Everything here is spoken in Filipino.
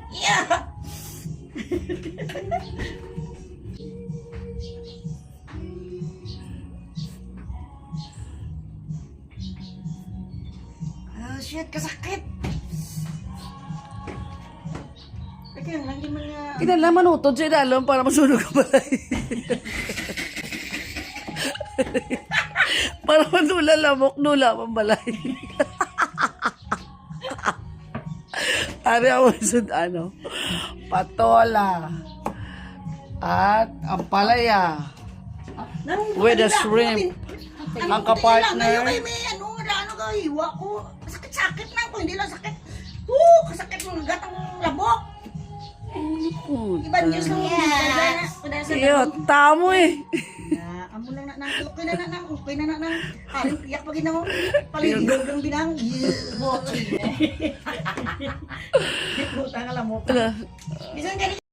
Yeah. Oh shit, kasakit. Teka, hindi man nga... Kinalaman utod sa ilalim para masunog ang balay. Para manula lamok, nula ang balay. Ari ako ano, patola at ang palaya with the shrimp. Ang kapartner. May ano ka, hiwa ko. Sakit-sakit lang ko, hindi lang sakit. Kasakit ng gatang labok. Iba news lang yung Iyo, tamo eh. Amo lang na okay na na. Aling iyak pa ginawa. Palihog ng binang. Botsi. Puta ka lamok. Bisan